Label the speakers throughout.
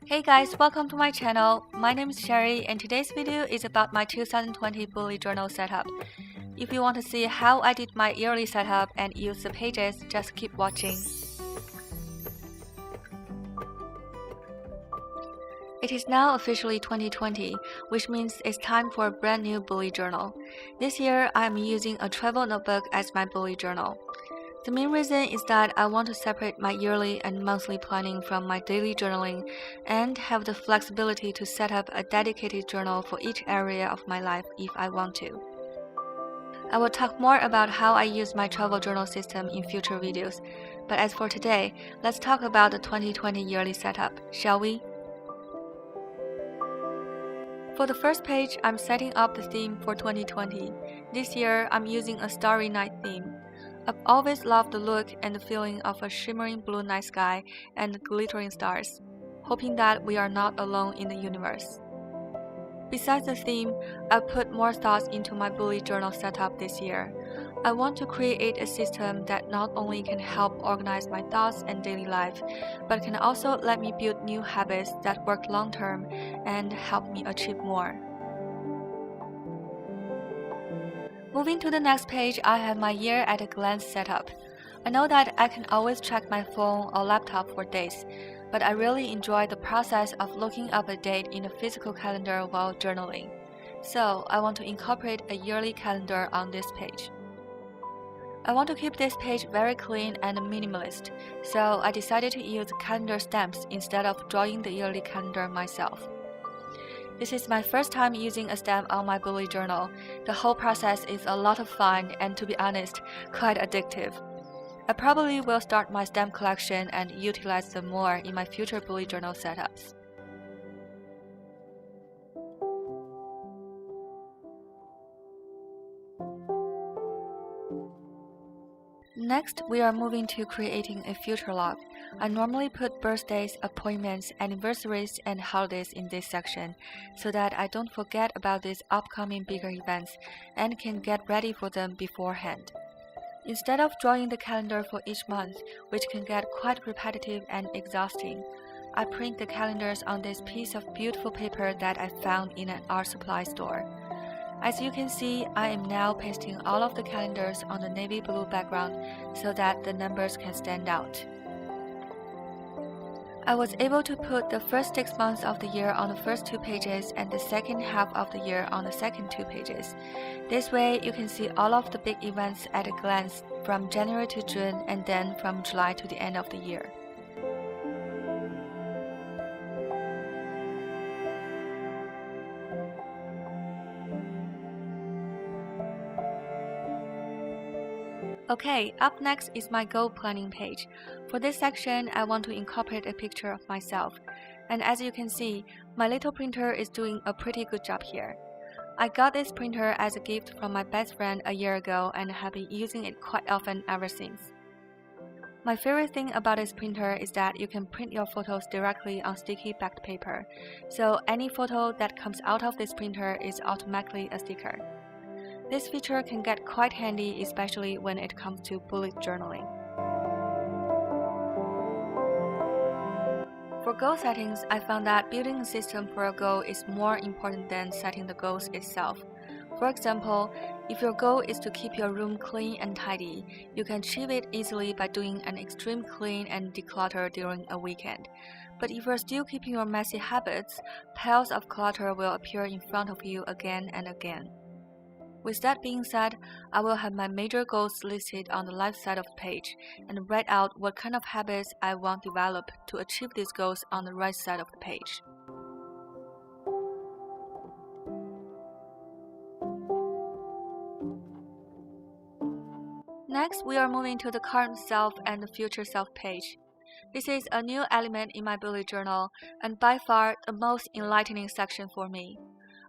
Speaker 1: Hey guys, welcome to my channel. My name is Sherry and today's video is about my 2020 bullet journal setup. If you want to see how I did my yearly setup and use the pages, just keep watching. It is now officially 2020, which means it's time for a brand new bullet journal. This year, I am using a travel notebook as my bullet journal. The main reason is that I want to separate my yearly and monthly planning from my daily journaling and have the flexibility to set up a dedicated journal for each area of my life if I want to. I will talk more about how I use my travel journal system in future videos, but as for today, let's talk about the 2020 yearly setup, shall we? For the first page, I'm setting up the theme for 2020. This year, I'm using a starry night theme. I've always loved the look and the feeling of a shimmering blue night sky and glittering stars, hoping that we are not alone in the universe. Besides the theme, I've put more thoughts into my bullet journal setup this year. I want to create a system that not only can help organize my thoughts and daily life, but can also let me build new habits that work long-term and help me achieve more. Moving to the next page, I have my year at a glance setup. I know that I can always check my phone or laptop for dates, but I really enjoy the process of looking up a date in a physical calendar while journaling. So I want to incorporate a yearly calendar on this page. I want to keep this page very clean and minimalist, so I decided to use calendar stamps instead of drawing the yearly calendar myself. This is my first time using a stamp on my bullet journal. The whole process is a lot of fun and, to be honest, quite addictive. I probably will start my stamp collection and utilize them more in my future bullet journal setups. Next, we are moving to creating a future log. I normally put birthdays, appointments, anniversaries, and holidays in this section so that I don't forget about these upcoming bigger events and can get ready for them beforehand. Instead of drawing the calendar for each month, which can get quite repetitive and exhausting, I print the calendars on this piece of beautiful paper that I found in an art supply store. As you can see, I am now pasting all of the calendars on the navy blue background so that the numbers can stand out. I was able to put the first 6 months of the year on the first 2 pages and the second half of the year on the second 2 pages. This way, you can see all of the big events at a glance from January to June and then from July to the end of the year. Okay, up next is my goal planning page. For this section, I want to incorporate a picture of myself. And as you can see, my little printer is doing a pretty good job here. I got this printer as a gift from my best friend a year ago and have been using it quite often ever since. My favorite thing about this printer is that you can print your photos directly on sticky backed paper, so any photo that comes out of this printer is automatically a sticker. This feature can get quite handy, especially when it comes to bullet journaling. For goal settings, I found that building a system for a goal is more important than setting the goals itself. For example, if your goal is to keep your room clean and tidy, you can achieve it easily by doing an extreme clean and declutter during a weekend. But if you're still keeping your messy habits, piles of clutter will appear in front of you again and again. With that being said, I will have my major goals listed on the left side of the page and write out what kind of habits I want to develop to achieve these goals on the right side of the page. Next, we are moving to the current self and the future self page. This is a new element in my bullet journal and by far the most enlightening section for me.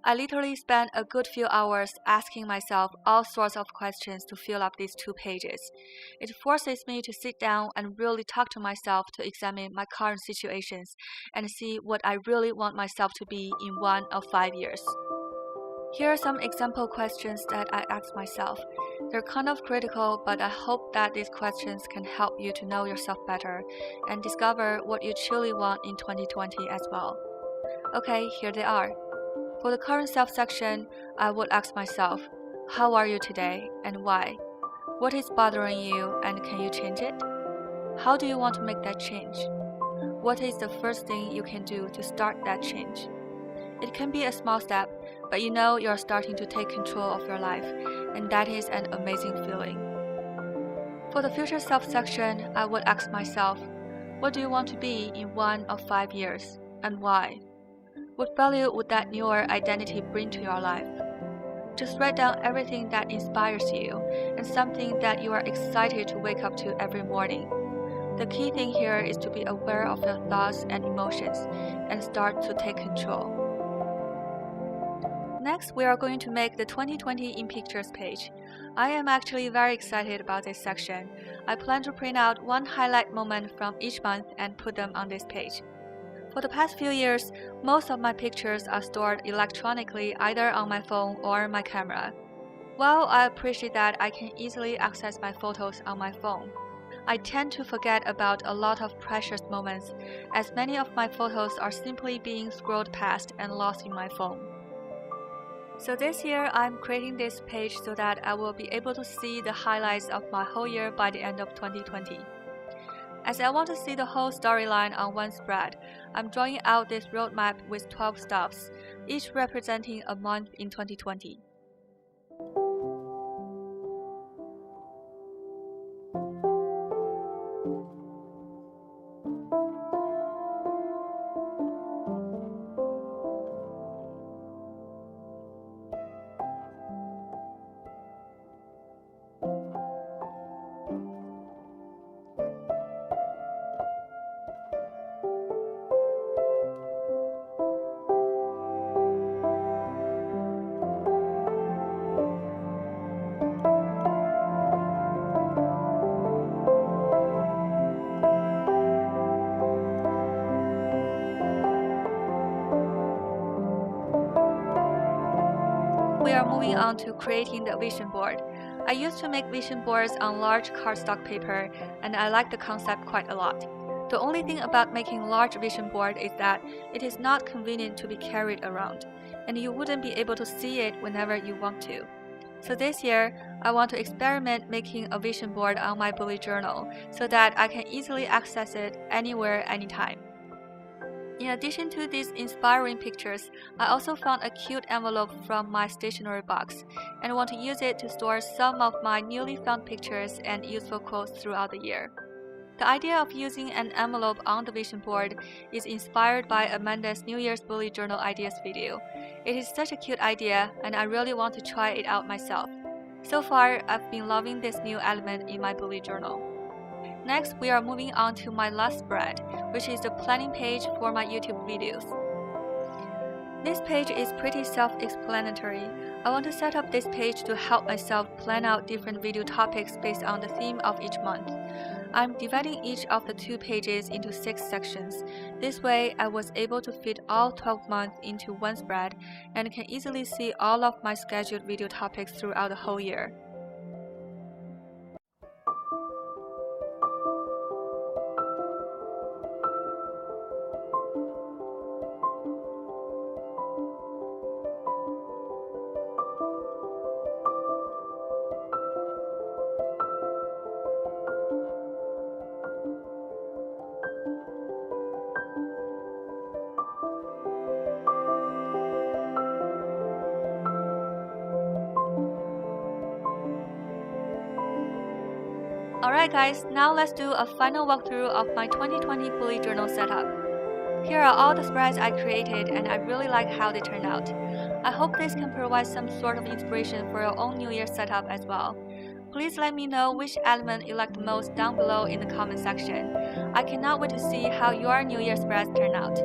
Speaker 1: I literally spent a good few hours asking myself all sorts of questions to fill up these 2 pages. It forces me to sit down and really talk to myself to examine my current situations and see what I really want myself to be in 1 or 5 years. Here are some example questions that I asked myself. They're kind of critical, but I hope that these questions can help you to know yourself better and discover what you truly want in 2020 as well. Okay, here they are. For the current self section, I would ask myself, how are you today and why? What is bothering you and can you change it? How do you want to make that change? What is the first thing you can do to start that change? It can be a small step, but you know you're starting to take control of your life, and that is an amazing feeling. For the future self section, I would ask myself, what do you want to be in 1 or 5 years, and why? What value would that newer identity bring to your life? Just write down everything that inspires you and something that you are excited to wake up to every morning. The key thing here is to be aware of your thoughts and emotions and start to take control. Next, we are going to make the 2020 in Pictures page. I am actually very excited about this section. I plan to print out one highlight moment from each month and put them on this page. For the past few years, most of my pictures are stored electronically either on my phone or my camera. While I appreciate that I can easily access my photos on my phone, I tend to forget about a lot of precious moments, as many of my photos are simply being scrolled past and lost in my phone. So this year, I'm creating this page so that I will be able to see the highlights of my whole year by the end of 2020. As I want to see the whole storyline on one spread, I'm drawing out this roadmap with 12 stops, each representing a month in 2020. We are moving on to creating the vision board. I used to make vision boards on large cardstock paper, and I like the concept quite a lot. The only thing about making large vision board is that it is not convenient to be carried around, and you wouldn't be able to see it whenever you want to. So this year, I want to experiment making a vision board on my bullet journal so that I can easily access it anywhere, anytime. In addition to these inspiring pictures, I also found a cute envelope from my stationery box and want to use it to store some of my newly found pictures and useful quotes throughout the year. The idea of using an envelope on the vision board is inspired by Amanda's New Year's bullet journal ideas video. It is such a cute idea, and I really want to try it out myself. So far, I've been loving this new element in my bullet journal. Next, we are moving on to my last spread, which is the planning page for my YouTube videos. This page is pretty self-explanatory. I want to set up this page to help myself plan out different video topics based on the theme of each month. I'm dividing each of the 2 pages into 6 sections. This way, I was able to fit all 12 months into one spread and can easily see all of my scheduled video topics throughout the whole year. Alright guys, now let's do a final walkthrough of my 2020 bullet journal setup. Here are all the spreads I created and I really like how they turned out. I hope this can provide some sort of inspiration for your own New Year setup as well. Please let me know which element you like the most down below in the comment section. I cannot wait to see how your New Year spreads turn out.